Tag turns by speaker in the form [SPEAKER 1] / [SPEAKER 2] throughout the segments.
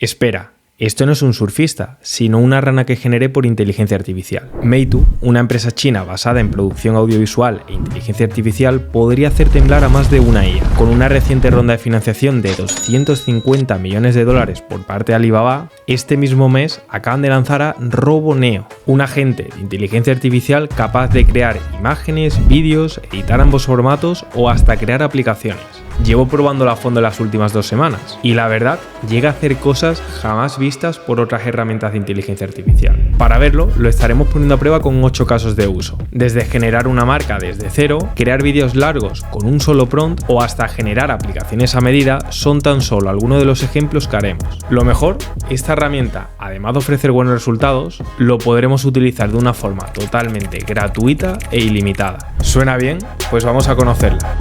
[SPEAKER 1] Espera, esto no es un surfista, sino una rana que generé por inteligencia artificial. Meitu, una empresa china basada en producción audiovisual e inteligencia artificial, podría hacer temblar a más de una IA. Con una reciente ronda de financiación de 250 millones de dólares por parte de Alibaba, este mismo mes acaban de lanzar a RoboNeo, un agente de inteligencia artificial capaz de crear imágenes, vídeos, editar ambos formatos o hasta crear aplicaciones. Llevo probándolo a fondo las últimas 2 semanas y la verdad llega a hacer cosas jamás vistas por otras herramientas de inteligencia artificial. Para verlo, lo estaremos poniendo a prueba con 8 casos de uso, desde generar una marca desde cero, crear vídeos largos con un solo prompt o hasta generar aplicaciones a medida son tan solo algunos de los ejemplos que haremos. Lo mejor, esta herramienta, además de ofrecer buenos resultados, lo podremos utilizar de una forma totalmente gratuita e ilimitada. ¿Suena bien? Pues vamos a conocerla.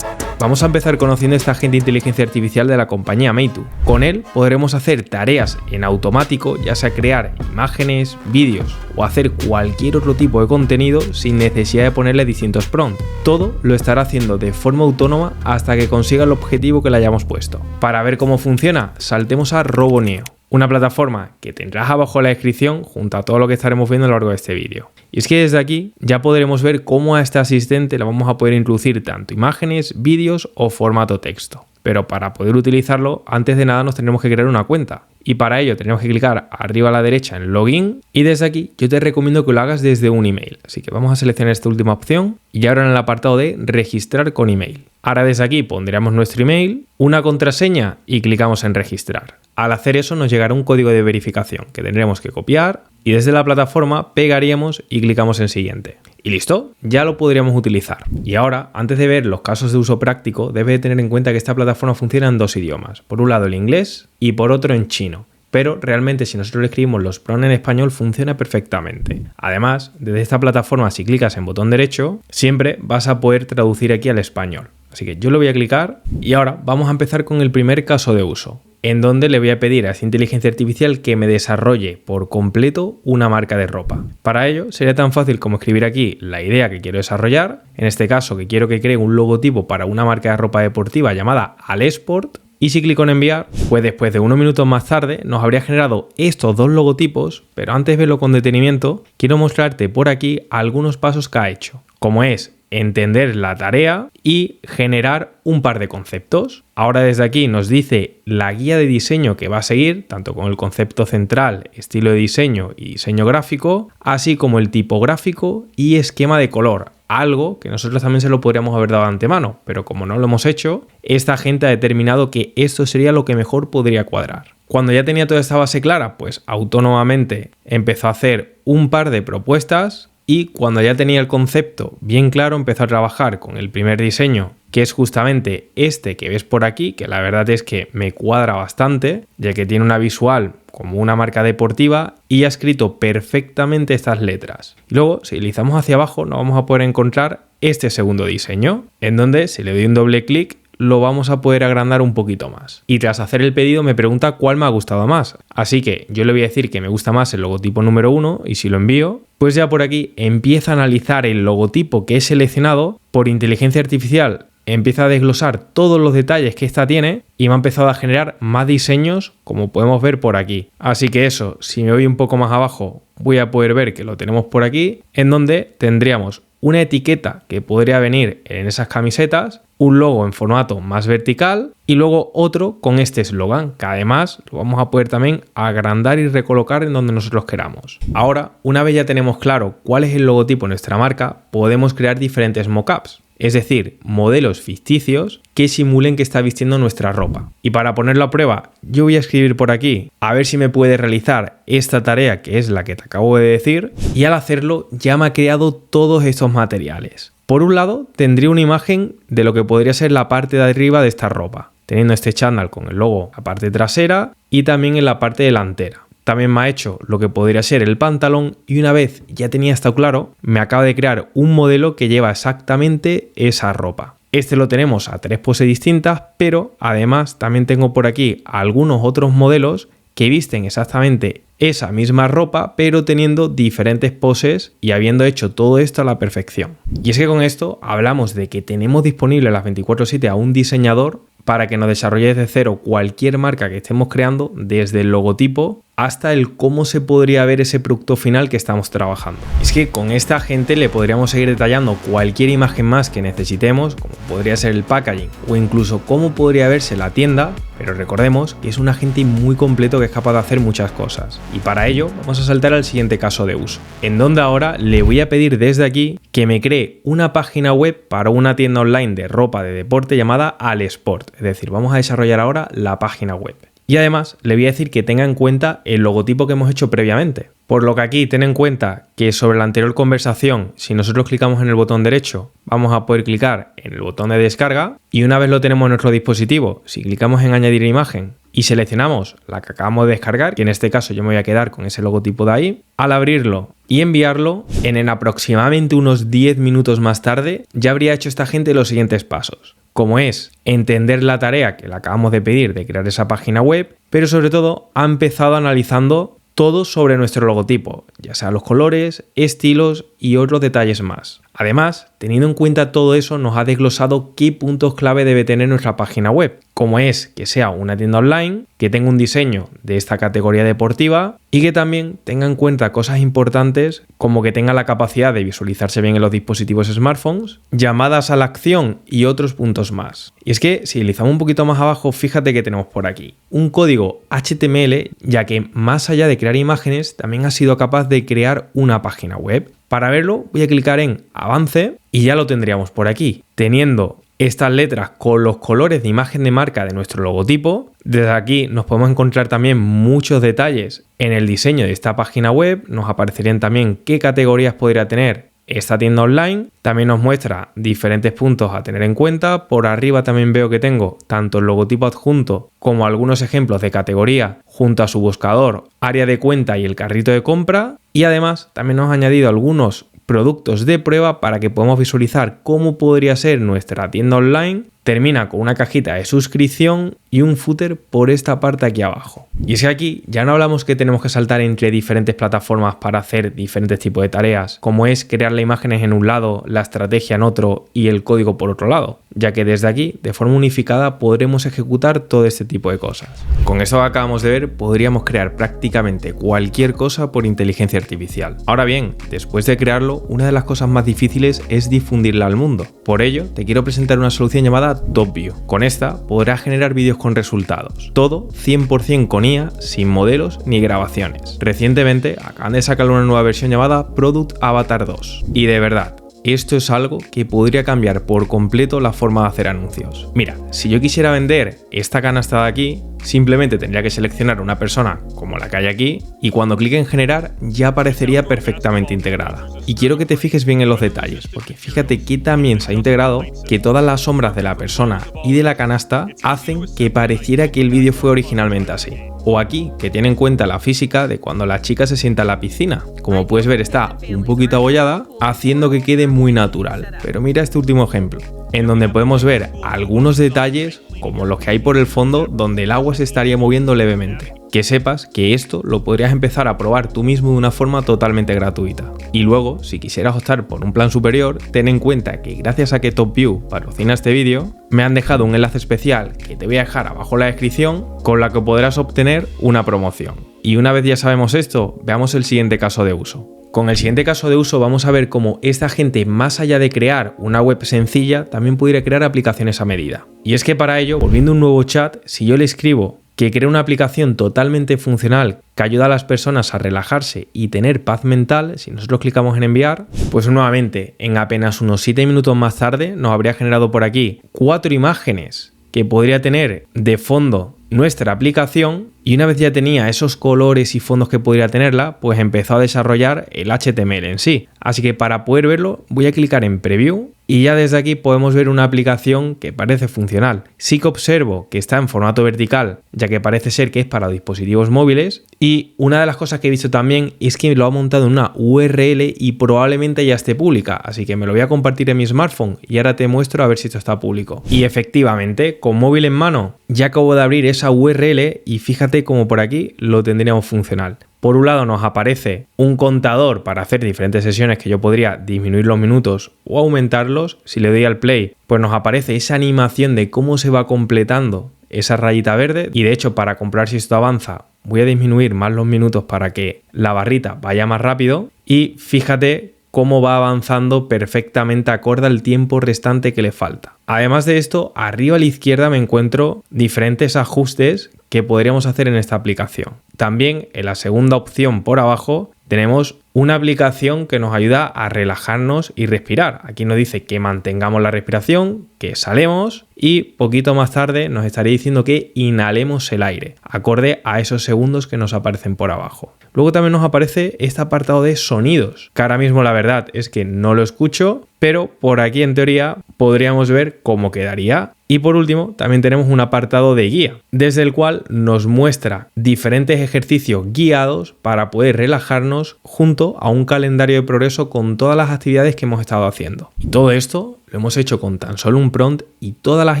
[SPEAKER 1] Vamos a empezar conociendo esta agente de inteligencia artificial de la compañía Meitu. Con él podremos hacer tareas en automático, ya sea crear imágenes, vídeos o hacer cualquier otro tipo de contenido sin necesidad de ponerle distintos prompts. Todo lo estará haciendo de forma autónoma hasta que consiga el objetivo que le hayamos puesto. Para ver cómo funciona, saltemos a RoboNeo, una plataforma que tendrás abajo en la descripción junto a todo lo que estaremos viendo a lo largo de este vídeo. Y es que desde aquí ya podremos ver cómo a este asistente le vamos a poder introducir tanto imágenes, vídeos o formato texto. Pero para poder utilizarlo, antes de nada nos tendremos que crear una cuenta. Y para ello tenemos que clicar arriba a la derecha en Login y desde aquí yo te recomiendo que lo hagas desde un email. Así que vamos a seleccionar esta última opción y ahora en el apartado de registrar con email. Ahora desde aquí pondremos nuestro email, una contraseña y clicamos en registrar. Al hacer eso nos llegará un código de verificación que tendremos que copiar y desde la plataforma pegaríamos y clicamos en siguiente. Y listo, ya lo podríamos utilizar. Y ahora, antes de ver los casos de uso práctico, debes tener en cuenta que esta plataforma funciona en 2 idiomas. Por un lado el inglés y por otro en chino. Pero realmente si nosotros le escribimos los prompts en español funciona perfectamente. Además, desde esta plataforma si clicas en botón derecho, siempre vas a poder traducir aquí al español. Así que yo lo voy a clicar y ahora vamos a empezar con el primer caso de uso, en donde le voy a pedir a esta inteligencia artificial que me desarrolle por completo una marca de ropa. Para ello sería tan fácil como escribir aquí la idea que quiero desarrollar, en este caso que quiero que cree un logotipo para una marca de ropa deportiva llamada Alesport, y si clico en enviar, pues después de unos minutos más tarde nos habría generado estos 2 logotipos, pero antes de verlo con detenimiento, quiero mostrarte por aquí algunos pasos que ha hecho, como es entender la tarea y generar un par de conceptos. Ahora desde aquí nos dice la guía de diseño que va a seguir, tanto con el concepto central, estilo de diseño y diseño gráfico, así como el tipográfico y esquema de color. Algo que nosotros también se lo podríamos haber dado de antemano, pero como no lo hemos hecho, esta gente ha determinado que esto sería lo que mejor podría cuadrar. Cuando ya tenía toda esta base clara, pues autónomamente empezó a hacer un par de propuestas y cuando ya tenía el concepto bien claro, empezó a trabajar con el primer diseño, que es justamente este que ves por aquí, que la verdad es que me cuadra bastante, ya que tiene una visual como una marca deportiva y ha escrito perfectamente estas letras. Y luego, si deslizamos hacia abajo, nos vamos a poder encontrar este segundo diseño, en donde si le doy un doble clic, lo vamos a poder agrandar un poquito más. Y tras hacer el pedido me pregunta cuál me ha gustado más. Así que yo le voy a decir que me gusta más el logotipo número 1 y si lo envío, pues ya por aquí empieza a analizar el logotipo que he seleccionado por inteligencia artificial. Empieza a desglosar todos los detalles que esta tiene y me ha empezado a generar más diseños como podemos ver por aquí. Así que eso, si me voy un poco más abajo, voy a poder ver que lo tenemos por aquí, en donde tendríamos una etiqueta que podría venir en esas camisetas, un logo en formato más vertical y luego otro con este eslogan, que además lo vamos a poder también agrandar y recolocar en donde nosotros queramos. Ahora, una vez ya tenemos claro cuál es el logotipo de nuestra marca, podemos crear diferentes mockups. Es decir, modelos ficticios que simulen que está vistiendo nuestra ropa. Y para ponerlo a prueba, yo voy a escribir por aquí a ver si me puede realizar esta tarea que es la que te acabo de decir y al hacerlo ya me ha creado todos estos materiales. Por un lado, tendría una imagen de lo que podría ser la parte de arriba de esta ropa, teniendo este chándal con el logo en la parte trasera y también en la parte delantera. También me ha hecho lo que podría ser el pantalón y una vez ya tenía esto claro, me acaba de crear un modelo que lleva exactamente esa ropa. Este lo tenemos a 3 poses distintas, pero además también tengo por aquí algunos otros modelos que visten exactamente esa misma ropa, pero teniendo diferentes poses y habiendo hecho todo esto a la perfección. Y es que con esto hablamos de que tenemos disponible las 24/7 a un diseñador para que nos desarrolle desde cero cualquier marca que estemos creando, desde el logotipo hasta el cómo se podría ver ese producto final que estamos trabajando. Es que con esta gente le podríamos seguir detallando cualquier imagen más que necesitemos, como podría ser el packaging o incluso cómo podría verse la tienda, pero recordemos que es un agente muy completo que es capaz de hacer muchas cosas. Y para ello vamos a saltar al siguiente caso de uso, en donde ahora le voy a pedir desde aquí que me cree una página web para una tienda online de ropa de deporte llamada Alesport. Es decir, vamos a desarrollar ahora la página web. Y además le voy a decir que tenga en cuenta el logotipo que hemos hecho previamente. Por lo que aquí ten en cuenta que sobre la anterior conversación, si nosotros clicamos en el botón derecho, vamos a poder clicar en el botón de descarga y una vez lo tenemos en nuestro dispositivo, si clicamos en añadir imagen y seleccionamos la que acabamos de descargar, que en este caso yo me voy a quedar con ese logotipo de ahí, al abrirlo y enviarlo, en aproximadamente unos 10 minutos más tarde, ya habría hecho esta gente los siguientes pasos. Como es entender la tarea que le acabamos de pedir de crear esa página web, pero sobre todo ha empezado analizando todo sobre nuestro logotipo, ya sea los colores, estilos y otros detalles más. Además, teniendo en cuenta todo eso, nos ha desglosado qué puntos clave debe tener nuestra página web, como es que sea una tienda online, que tenga un diseño de esta categoría deportiva y que también tenga en cuenta cosas importantes como que tenga la capacidad de visualizarse bien en los dispositivos smartphones, llamadas a la acción y otros puntos más. Y es que si deslizamos un poquito más abajo, fíjate que tenemos por aquí un código HTML, ya que más allá de crear imágenes, también ha sido capaz de crear una página web. Para verlo voy a clicar en avance y ya lo tendríamos por aquí, teniendo estas letras con los colores de imagen de marca de nuestro logotipo. Desde aquí nos podemos encontrar también muchos detalles en el diseño de esta página web, nos aparecerían también qué categorías podría tener esta tienda online, también nos muestra diferentes puntos a tener en cuenta. Por arriba también veo que tengo tanto el logotipo adjunto como algunos ejemplos de categoría junto a su buscador, área de cuenta y el carrito de compra, y además también nos ha añadido algunos productos de prueba para que podamos visualizar cómo podría ser nuestra tienda online. Termina con una cajita de suscripción y un footer por esta parte aquí abajo. Y es que aquí ya no hablamos que tenemos que saltar entre diferentes plataformas para hacer diferentes tipos de tareas, como es crear las imágenes en un lado, la estrategia en otro y el código por otro lado, ya que desde aquí, de forma unificada, podremos ejecutar todo este tipo de cosas. Con esto que acabamos de ver, podríamos crear prácticamente cualquier cosa por inteligencia artificial. Ahora bien, después de crearlo, una de las cosas más difíciles es difundirla al mundo. Por ello, te quiero presentar una solución llamada TopView. Con esta podrás generar vídeos con resultados, todo 100% con IA, sin modelos ni grabaciones. Recientemente acaban de sacar una nueva versión llamada Product Avatar 2 y de verdad, esto es algo que podría cambiar por completo la forma de hacer anuncios. Mira, si yo quisiera vender esta canasta de aquí, simplemente tendría que seleccionar una persona como la que hay aquí y cuando clique en generar ya aparecería perfectamente integrada. Y quiero que te fijes bien en los detalles, porque fíjate que también se ha integrado que todas las sombras de la persona y de la canasta hacen que pareciera que el vídeo fue originalmente así. O aquí, que tiene en cuenta la física de cuando la chica se sienta en la piscina. Como puedes ver, está un poquito abollada, haciendo que quede muy natural. Pero mira este último ejemplo, en donde podemos ver algunos detalles como los que hay por el fondo donde el agua se estaría moviendo levemente. Que sepas que esto lo podrías empezar a probar tú mismo de una forma totalmente gratuita. Y luego, si quisieras optar por un plan superior, ten en cuenta que gracias a que TopView patrocina este vídeo, me han dejado un enlace especial que te voy a dejar abajo en la descripción con la que podrás obtener una promoción. Y una vez ya sabemos esto, veamos el siguiente caso de uso. Con el siguiente caso de uso vamos a ver cómo esta gente, más allá de crear una web sencilla, también pudiera crear aplicaciones a medida. Y es que para ello, volviendo a un nuevo chat, si yo le escribo que cree una aplicación totalmente funcional que ayuda a las personas a relajarse y tener paz mental, si nosotros clicamos en enviar, pues nuevamente en apenas unos 7 minutos más tarde nos habría generado por aquí 4 imágenes que podría tener de fondo nuestra aplicación y una vez ya tenía esos colores y fondos que podría tenerla, pues empezó a desarrollar el HTML en sí. Así que para poder verlo voy a clicar en Preview y ya desde aquí podemos ver una aplicación que parece funcional. Sí que observo que está en formato vertical, ya que parece ser que es para dispositivos móviles, y una de las cosas que he visto también es que lo ha montado en una URL y probablemente ya esté pública, así que me lo voy a compartir en mi smartphone y ahora te muestro a ver si esto está público. Y efectivamente, con móvil en mano ya acabo de abrir esa URL y fíjate como por aquí lo tendríamos funcional. Por un lado nos aparece un contador para hacer diferentes sesiones que yo podría disminuir los minutos o aumentarlos. Si le doy al play, pues nos aparece esa animación de cómo se va completando esa rayita verde, y de hecho para comprobar si esto avanza voy a disminuir más los minutos para que la barrita vaya más rápido, y fíjate cómo va avanzando perfectamente acorde al tiempo restante que le falta. Además de esto, arriba a la izquierda me encuentro diferentes ajustes que podríamos hacer en esta aplicación. También en la segunda opción por abajo tenemos una aplicación que nos ayuda a relajarnos y respirar. Aquí nos dice que mantengamos la respiración, que exhalemos, y poquito más tarde nos estaría diciendo que inhalemos el aire, acorde a esos segundos que nos aparecen por abajo. Luego también nos aparece este apartado de sonidos, que ahora mismo la verdad es que no lo escucho, pero por aquí en teoría podríamos ver cómo quedaría. Y por último también tenemos un apartado de guía, desde el cual nos muestra diferentes ejercicios guiados para poder relajarnos junto a un calendario de progreso con todas las actividades que hemos estado haciendo. Y todo esto lo hemos hecho con tan solo un prompt, y todas las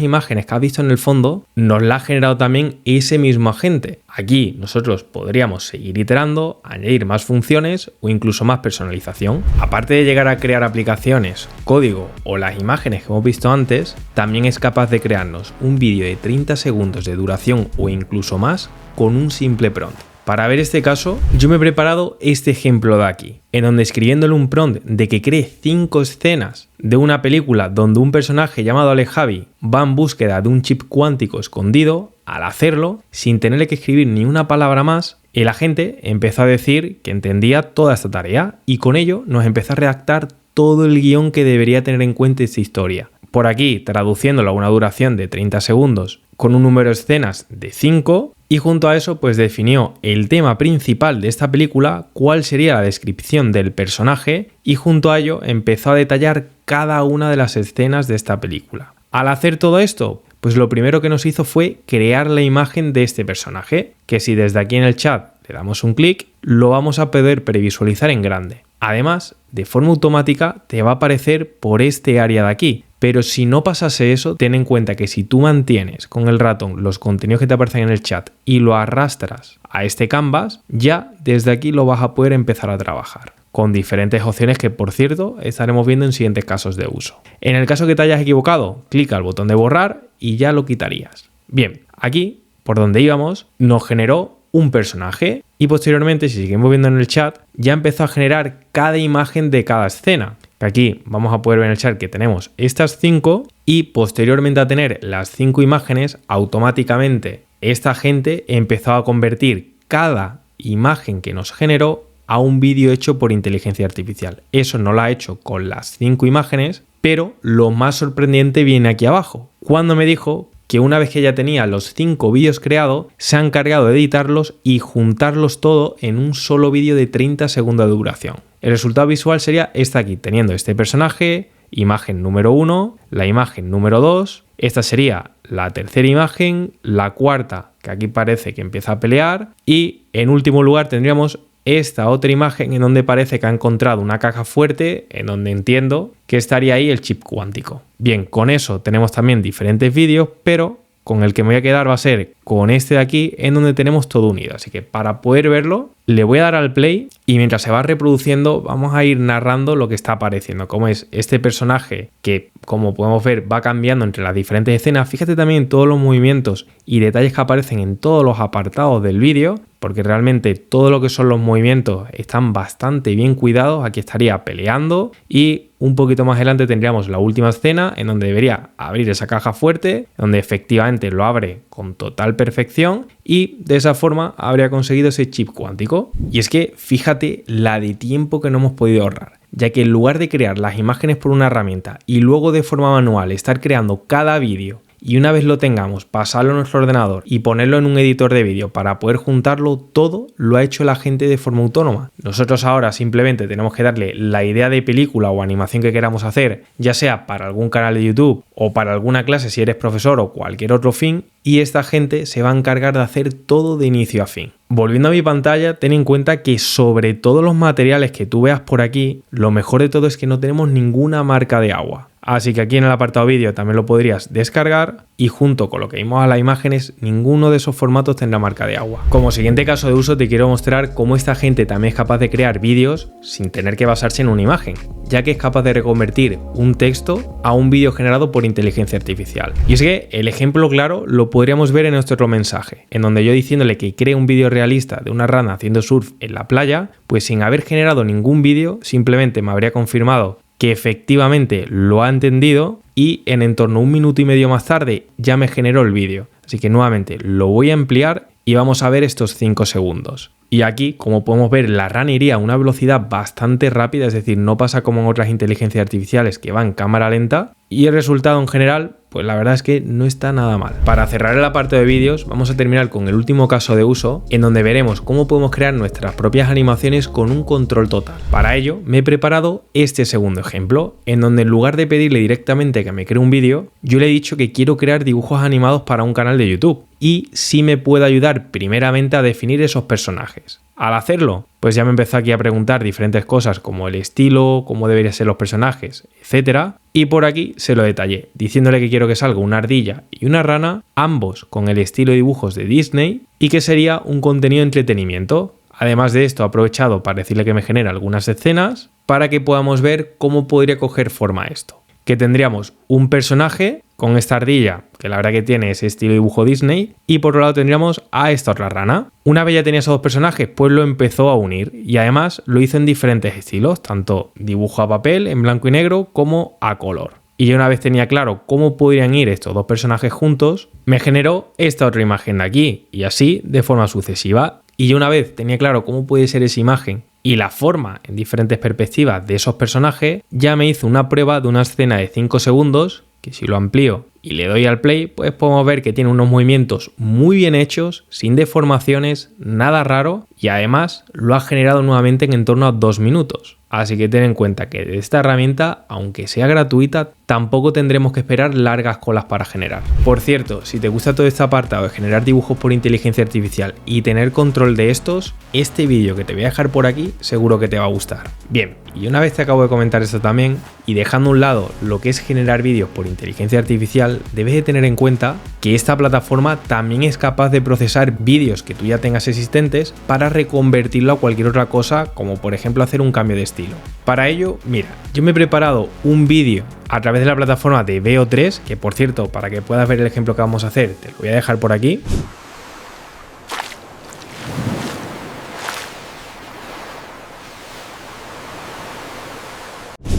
[SPEAKER 1] imágenes que has visto en el fondo nos las ha generado también ese mismo agente. Aquí nosotros podríamos seguir iterando, añadir más funciones o incluso más personalización. Aparte de llegar a crear aplicaciones, código o las imágenes que hemos visto antes, también es capaz de crearnos un vídeo de 30 segundos de duración o incluso más con un simple prompt. Para ver este caso, yo me he preparado este ejemplo de aquí, en donde escribiéndole un prompt de que cree 5 escenas de una película donde un personaje llamado Alejavi va en búsqueda de un chip cuántico escondido, al hacerlo, sin tenerle que escribir ni una palabra más, el agente empezó a decir que entendía toda esta tarea, y con ello nos empezó a redactar todo el guión que debería tener en cuenta esta historia. Por aquí, traduciéndolo a una duración de 30 segundos con un número de escenas de 5, y junto a eso pues definió el tema principal de esta película, cuál sería la descripción del personaje, y junto a ello empezó a detallar cada una de las escenas de esta película. Al hacer todo esto, pues lo primero que nos hizo fue crear la imagen de este personaje, que si desde aquí en el chat le damos un clic, lo vamos a poder previsualizar en grande. Además, de forma automática te va a aparecer por este área de aquí. Pero si no pasase eso, ten en cuenta que si tú mantienes con el ratón los contenidos que te aparecen en el chat y lo arrastras a este canvas, ya desde aquí lo vas a poder empezar a trabajar, con diferentes opciones que, por cierto, estaremos viendo en siguientes casos de uso. En el caso que te hayas equivocado, clica al botón de borrar y ya lo quitarías. Bien, aquí, por donde íbamos, nos generó un personaje, y posteriormente, si seguimos viendo en el chat, ya empezó a generar cada imagen de cada escena. Aquí vamos a poder ver en el chat que tenemos estas 5, y posteriormente a tener las 5 imágenes, automáticamente esta gente empezó a convertir cada imagen que nos generó a un vídeo hecho por inteligencia artificial. Eso no lo ha hecho con las 5 imágenes, pero lo más sorprendente viene aquí abajo, cuando me dijo que una vez que ya tenía los 5 vídeos creados, se ha encargado de editarlos y juntarlos todo en un solo vídeo de 30 segundos de duración. El resultado visual sería este aquí, teniendo este personaje, imagen número 1, la imagen número 2, esta sería la tercera imagen, la cuarta, que aquí parece que empieza a pelear, y en último lugar tendríamos esta otra imagen en donde parece que ha encontrado una caja fuerte, en donde entiendo que estaría ahí el chip cuántico. Bien, con eso tenemos también diferentes vídeos, pero con el que me voy a quedar va a ser con este de aquí, en donde tenemos todo unido. Así que para poder verlo, le voy a dar al play, y mientras se va reproduciendo vamos a ir narrando lo que está apareciendo, como es este personaje que, como podemos ver, va cambiando entre las diferentes escenas. Fíjate también en todos los movimientos y detalles que aparecen en todos los apartados del vídeo, porque realmente todo lo que son los movimientos están bastante bien cuidados. Aquí estaría peleando, y un poquito más adelante tendríamos la última escena en donde debería abrir esa caja fuerte, donde efectivamente lo abre con total perfección, y de esa forma habría conseguido ese chip cuántico. Y es que fíjate la de tiempo que no hemos podido ahorrar, ya que en lugar de crear las imágenes por una herramienta y luego de forma manual estar creando cada vídeo, y una vez lo tengamos, pasarlo a nuestro ordenador y ponerlo en un editor de vídeo para poder juntarlo todo, lo ha hecho la gente de forma autónoma. Nosotros ahora simplemente tenemos que darle la idea de película o animación que queramos hacer, ya sea para algún canal de YouTube o para alguna clase si eres profesor o cualquier otro fin, y esta gente se va a encargar de hacer todo de inicio a fin. Volviendo a mi pantalla, ten en cuenta que sobre todos los materiales que tú veas por aquí, lo mejor de todo es que no tenemos ninguna marca de agua. Así que aquí en el apartado vídeo también lo podrías descargar y junto con lo que vimos a las imágenes, ninguno de esos formatos tendrá marca de agua. Como siguiente caso de uso te quiero mostrar cómo esta gente también es capaz de crear vídeos sin tener que basarse en una imagen, ya que es capaz de reconvertir un texto a un vídeo generado por inteligencia artificial. Y es que el ejemplo claro lo podríamos ver en este otro mensaje, en donde yo diciéndole que cree un vídeo realista de una rana haciendo surf en la playa, pues sin haber generado ningún vídeo, simplemente me habría confirmado que efectivamente lo ha entendido y en torno a 1 minuto y medio más tarde ya me generó el vídeo. Así que nuevamente lo voy a ampliar y vamos a ver estos 5 segundos. Y aquí, como podemos ver, la rana iría a una velocidad bastante rápida, es decir, no pasa como en otras inteligencias artificiales que van en cámara lenta, y el resultado en general, pues la verdad es que no está nada mal. Para cerrar el apartado de vídeos, vamos a terminar con el último caso de uso, en donde veremos cómo podemos crear nuestras propias animaciones con un control total. Para ello, me he preparado este segundo ejemplo, en donde en lugar de pedirle directamente que me cree un vídeo, yo le he dicho que quiero crear dibujos animados para un canal de YouTube, y sí me puede ayudar primeramente a definir esos personajes. Al hacerlo, pues ya me empezó aquí a preguntar diferentes cosas como el estilo, cómo deberían ser los personajes, etc. Y por aquí se lo detallé, diciéndole que quiero que salga una ardilla y una rana, ambos con el estilo de dibujos de Disney, y que sería un contenido de entretenimiento. Además de esto, he aprovechado para decirle que me genera algunas escenas para que podamos ver cómo podría coger forma esto. Que tendríamos un personaje con esta ardilla, que la verdad que tiene ese estilo de dibujo Disney, y por otro lado tendríamos a esta otra rana. Una vez ya tenía esos dos personajes, pues lo empezó a unir y además lo hizo en diferentes estilos, tanto dibujo a papel en blanco y negro como a color. Y ya una vez tenía claro cómo podrían ir estos dos personajes juntos, me generó esta otra imagen de aquí y así de forma sucesiva. Y ya una vez tenía claro cómo puede ser esa imagen y la forma en diferentes perspectivas de esos personajes, ya me hizo una prueba de una escena de 5 segundos, que si lo amplío y le doy al play, pues podemos ver que tiene unos movimientos muy bien hechos, sin deformaciones, nada raro, y además lo ha generado nuevamente en torno a 2 minutos. Así que ten en cuenta que de esta herramienta, aunque sea gratuita, tampoco tendremos que esperar largas colas para generar. Por cierto, si te gusta todo este apartado de generar dibujos por inteligencia artificial y tener control de estos, este vídeo que te voy a dejar por aquí seguro que te va a gustar. Bien, y una vez te acabo de comentar esto también, y dejando a un lado lo que es generar vídeos por inteligencia artificial, debes de tener en cuenta que esta plataforma también es capaz de procesar vídeos que tú ya tengas existentes para reconvertirlo a cualquier otra cosa, como por ejemplo hacer un cambio de estilo. Para ello, mira, yo me he preparado un vídeo a través de la plataforma de Veo 3, que por cierto, para que puedas ver el ejemplo que vamos a hacer, te lo voy a dejar por aquí.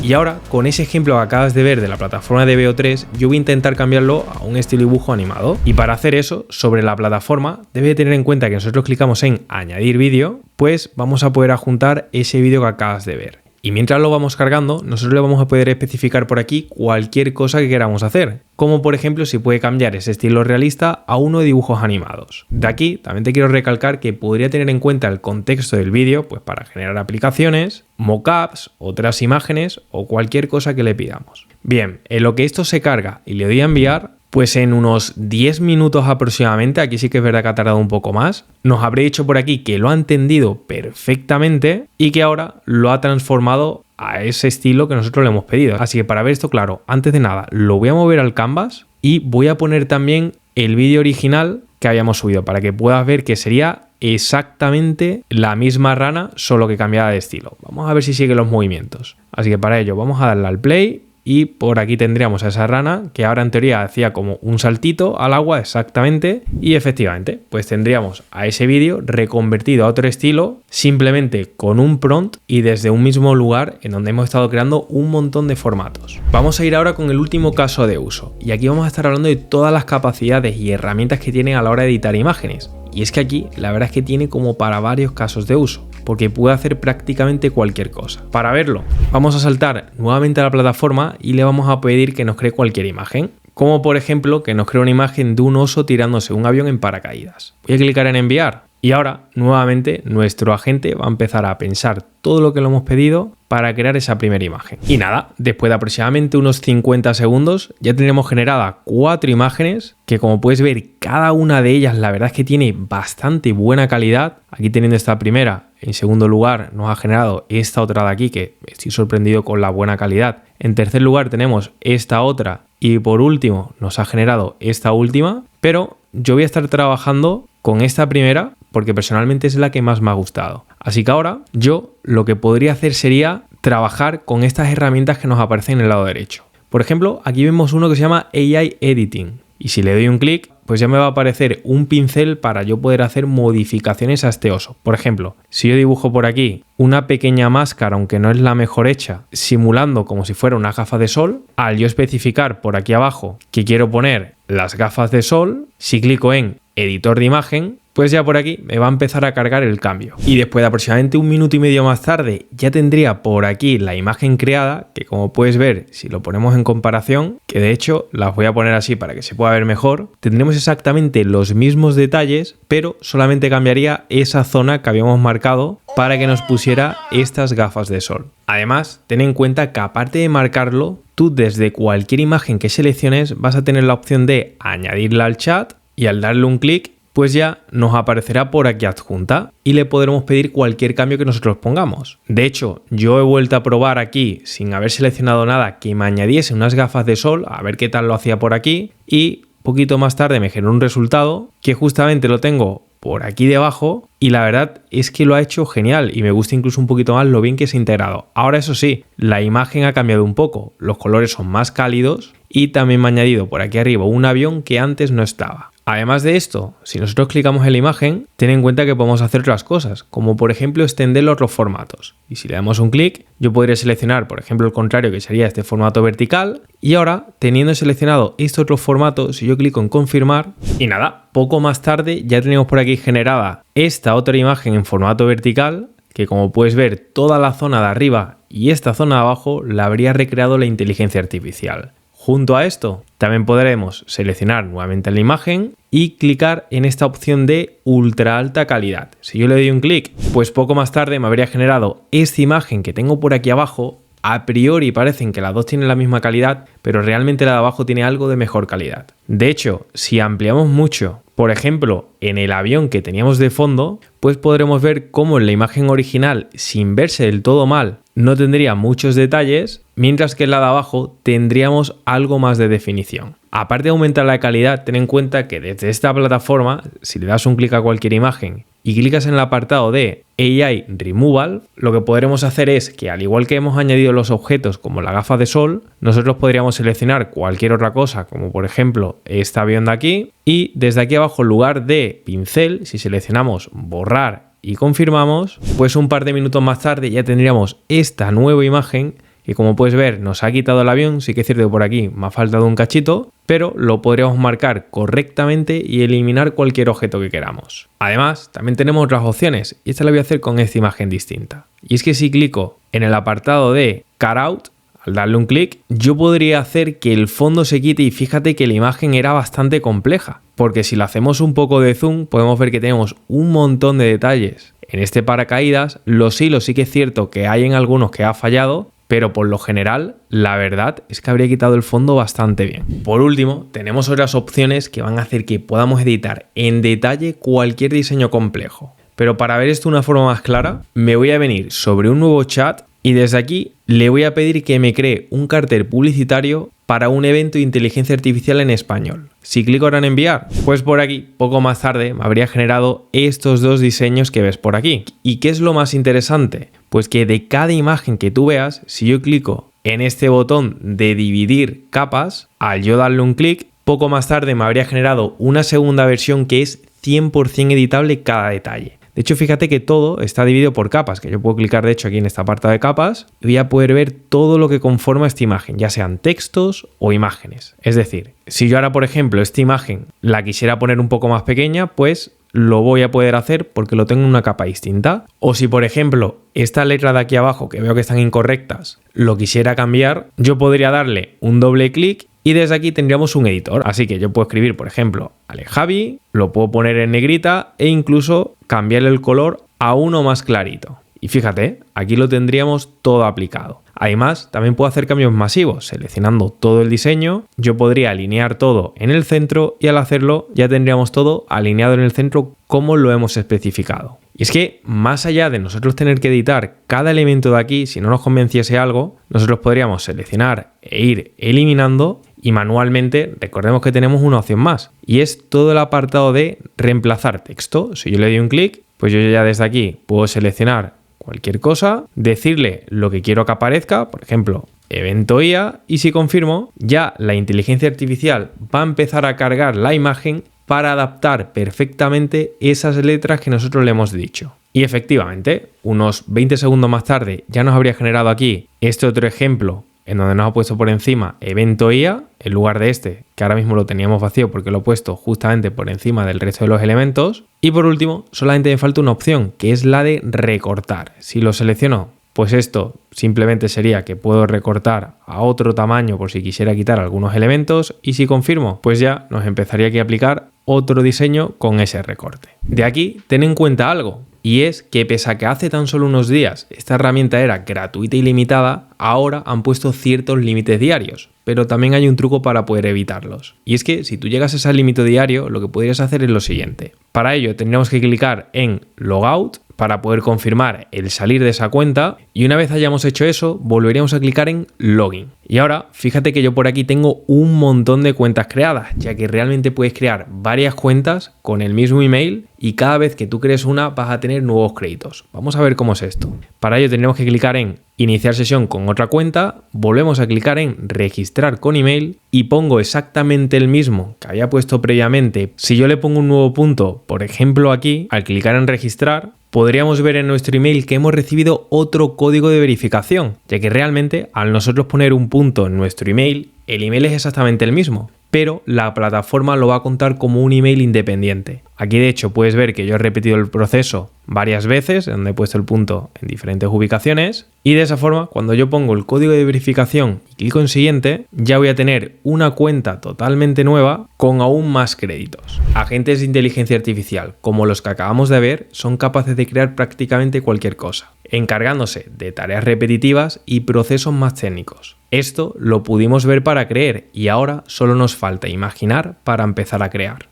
[SPEAKER 1] Y ahora, con ese ejemplo que acabas de ver de la plataforma de Veo 3, yo voy a intentar cambiarlo a un estilo dibujo animado. Y para hacer eso, sobre la plataforma, debes tener en cuenta que nosotros clicamos en añadir vídeo, pues vamos a poder adjuntar ese vídeo que acabas de ver. Y mientras lo vamos cargando, nosotros le vamos a poder especificar por aquí cualquier cosa que queramos hacer. Como por ejemplo si puede cambiar ese estilo realista a uno de dibujos animados. De aquí también te quiero recalcar que podría tener en cuenta el contexto del vídeo, pues para generar aplicaciones, mockups, otras imágenes o cualquier cosa que le pidamos. Bien, en lo que esto se carga y le doy a enviar, pues en unos 10 minutos aproximadamente, aquí sí que es verdad que ha tardado un poco más, nos habré dicho por aquí que lo ha entendido perfectamente y que ahora lo ha transformado a ese estilo que nosotros le hemos pedido. Así que para ver esto claro, antes de nada, lo voy a mover al canvas y voy a poner también el vídeo original que habíamos subido para que puedas ver que sería exactamente la misma rana, solo que cambiada de estilo. Vamos a ver si sigue los movimientos. Así que para ello vamos a darle al play. Y por aquí tendríamos a esa rana que ahora en teoría hacía como un saltito al agua exactamente. Y efectivamente, pues tendríamos a ese vídeo reconvertido a otro estilo simplemente con un prompt y desde un mismo lugar en donde hemos estado creando un montón de formatos. Vamos a ir ahora con el último caso de uso. Y aquí vamos a estar hablando de todas las capacidades y herramientas que tienen a la hora de editar imágenes. Y es que aquí la verdad es que tiene como para varios casos de uso, porque puede hacer prácticamente cualquier cosa. Para verlo, vamos a saltar nuevamente a la plataforma y le vamos a pedir que nos cree cualquier imagen, como por ejemplo que nos cree una imagen de un oso tirándose un avión en paracaídas. Voy a clicar en enviar Y ahora, nuevamente, nuestro agente va a empezar a pensar todo lo que le hemos pedido para crear esa primera imagen. Y nada, después de aproximadamente unos 50 segundos, ya tenemos generadas 4 imágenes que, como puedes ver, cada una de ellas la verdad es que tiene bastante buena calidad. Aquí teniendo esta primera, en segundo lugar nos ha generado esta otra de aquí, que estoy sorprendido con la buena calidad. En tercer lugar tenemos esta otra y por último nos ha generado esta última, pero yo voy a estar trabajando con esta primera porque personalmente es la que más me ha gustado. Así que ahora yo lo que podría hacer sería trabajar con estas herramientas que nos aparecen en el lado derecho. Por ejemplo, aquí vemos uno que se llama AI Editing y si le doy un clic, pues ya me va a aparecer un pincel para yo poder hacer modificaciones a este oso. Por ejemplo, si yo dibujo por aquí una pequeña máscara, aunque no es la mejor hecha, simulando como si fuera una gafa de sol, al yo especificar por aquí abajo que quiero poner las gafas de sol, si clico en editor de imagen, pues ya por aquí me va a empezar a cargar el cambio. Y después de aproximadamente 1 minuto y medio más tarde ya tendría por aquí la imagen creada, que como puedes ver, si lo ponemos en comparación, que de hecho las voy a poner así para que se pueda ver mejor, tendremos exactamente los mismos detalles, pero solamente cambiaría esa zona que habíamos marcado para que nos pusiera estas gafas de sol. Además, ten en cuenta que aparte de marcarlo, tú desde cualquier imagen que selecciones vas a tener la opción de añadirla al chat y al darle un clic, pues ya nos aparecerá por aquí adjunta y le podremos pedir cualquier cambio que nosotros pongamos. De hecho, yo he vuelto a probar aquí, sin haber seleccionado nada, que me añadiese unas gafas de sol, a ver qué tal lo hacía por aquí, y poquito más tarde me generó un resultado que justamente lo tengo por aquí debajo y la verdad es que lo ha hecho genial y me gusta incluso un poquito más lo bien que se ha integrado. Ahora eso sí, la imagen ha cambiado un poco, los colores son más cálidos y también me ha añadido por aquí arriba un avión que antes no estaba. Además de esto, si nosotros clicamos en la imagen, ten en cuenta que podemos hacer otras cosas, como por ejemplo extender los otros formatos. Y si le damos un clic, yo podría seleccionar, por ejemplo, el contrario, que sería este formato vertical. Y ahora, teniendo seleccionado este otro formato, si yo clico en confirmar, y nada, poco más tarde ya tenemos por aquí generada esta otra imagen en formato vertical, que como puedes ver, toda la zona de arriba y esta zona de abajo la habría recreado la inteligencia artificial. Junto a esto, también podremos seleccionar nuevamente la imagen y clicar en esta opción de ultra alta calidad. Si yo le doy un clic, pues poco más tarde me habría generado esta imagen que tengo por aquí abajo. A priori parecen que las dos tienen la misma calidad, pero realmente la de abajo tiene algo de mejor calidad. De hecho, si ampliamos mucho, por ejemplo, en el avión que teníamos de fondo, pues podremos ver cómo en la imagen original, sin verse del todo mal, no tendría muchos detalles, mientras que en la de abajo tendríamos algo más de definición. Aparte de aumentar la calidad, ten en cuenta que desde esta plataforma, si le das un clic a cualquier imagen y clicas en el apartado de AI Removal, lo que podremos hacer es que, al igual que hemos añadido los objetos como la gafa de sol, nosotros podríamos seleccionar cualquier otra cosa, como por ejemplo este avión de aquí, y desde aquí abajo, en lugar de pincel, si seleccionamos borrar y confirmamos, pues un par de minutos más tarde ya tendríamos esta nueva imagen que, como puedes ver, nos ha quitado el avión. Sí que es cierto que por aquí me ha faltado un cachito, pero lo podríamos marcar correctamente y eliminar cualquier objeto que queramos. Además, también tenemos otras opciones y esta la voy a hacer con esta imagen distinta. Y es que si clico en el apartado de Cut Out, al darle un clic, yo podría hacer que el fondo se quite y fíjate que la imagen era bastante compleja, porque si le hacemos un poco de zoom podemos ver que tenemos un montón de detalles. En este paracaídas, los hilos sí que es cierto que hay en algunos que ha fallado, pero por lo general, la verdad es que habría quitado el fondo bastante bien. Por último, tenemos otras opciones que van a hacer que podamos editar en detalle cualquier diseño complejo. Pero para ver esto de una forma más clara, me voy a venir sobre un nuevo chat y desde aquí le voy a pedir que me cree un cartel publicitario para un evento de inteligencia artificial en español. Si clico ahora en enviar, pues por aquí, poco más tarde, me habría generado estos dos diseños que ves por aquí. ¿Y qué es lo más interesante? Pues que de cada imagen que tú veas, si yo clico en este botón de dividir capas, al yo darle un clic, poco más tarde me habría generado una segunda versión que es 100% editable cada detalle. De hecho, fíjate que todo está dividido por capas, que yo puedo clicar de hecho aquí en esta parte de capas y voy a poder ver todo lo que conforma esta imagen, ya sean textos o imágenes. Es decir, si yo ahora, por ejemplo, esta imagen la quisiera poner un poco más pequeña, pues lo voy a poder hacer porque lo tengo en una capa distinta. O si, por ejemplo, esta letra de aquí abajo, que veo que están incorrectas, lo quisiera cambiar, yo podría darle un doble clic y desde aquí tendríamos un editor. Así que yo puedo escribir, por ejemplo, Alejavi, lo puedo poner en negrita e incluso cambiarle el color a uno más clarito. Y fíjate, aquí lo tendríamos todo aplicado. Además, también puedo hacer cambios masivos. Seleccionando todo el diseño, yo podría alinear todo en el centro y al hacerlo ya tendríamos todo alineado en el centro como lo hemos especificado. Y es que más allá de nosotros tener que editar cada elemento de aquí, si no nos convenciese algo, nosotros podríamos seleccionar e ir eliminando y manualmente recordemos que tenemos una opción más y es todo el apartado de reemplazar texto. Si yo le doy un clic, pues yo ya desde aquí puedo seleccionar cualquier cosa, decirle lo que quiero que aparezca, por ejemplo, evento IA, y si confirmo, ya la inteligencia artificial va a empezar a cargar la imagen para adaptar perfectamente esas letras que nosotros le hemos dicho. Y efectivamente, unos 20 segundos más tarde ya nos habría generado aquí este otro ejemplo en donde nos ha puesto por encima evento IA, en lugar de este, que ahora mismo lo teníamos vacío porque lo he puesto justamente por encima del resto de los elementos. Y por último, solamente me falta una opción, que es la de recortar. Si lo selecciono, pues esto simplemente sería que puedo recortar a otro tamaño por si quisiera quitar algunos elementos, y si confirmo, pues ya nos empezaría aquí a aplicar otro diseño con ese recorte. De aquí, ten en cuenta algo, y es que pese a que hace tan solo unos días esta herramienta era gratuita y limitada, ahora han puesto ciertos límites diarios, pero también hay un truco para poder evitarlos. Y es que si tú llegas al límite diario, lo que podrías hacer es lo siguiente. Para ello tendríamos que clicar en Logout para poder confirmar el salir de esa cuenta, y una vez hayamos hecho eso, volveríamos a clicar en Login. Y ahora, fíjate que yo por aquí tengo un montón de cuentas creadas, ya que realmente puedes crear varias cuentas con el mismo email y cada vez que tú crees una vas a tener nuevos créditos. Vamos a ver cómo es esto. Para ello tendremos que clicar en Iniciar sesión con otra cuenta, volvemos a clicar en Registrar con email y pongo exactamente el mismo que había puesto previamente. Si yo le pongo un nuevo punto, por ejemplo aquí, al clicar en Registrar, podríamos ver en nuestro email que hemos recibido otro código de verificación, ya que realmente al nosotros poner un punto en nuestro email, el email es exactamente el mismo, pero la plataforma lo va a contar como un email independiente. Aquí de hecho puedes ver que yo he repetido el proceso varias veces, donde he puesto el punto en diferentes ubicaciones, y de esa forma cuando yo pongo el código de verificación y clico en siguiente, ya voy a tener una cuenta totalmente nueva con aún más créditos. Agentes de inteligencia artificial como los que acabamos de ver son capaces de crear prácticamente cualquier cosa, encargándose de tareas repetitivas y procesos más técnicos. Esto lo pudimos ver para creer y ahora solo nos falta imaginar para empezar a crear.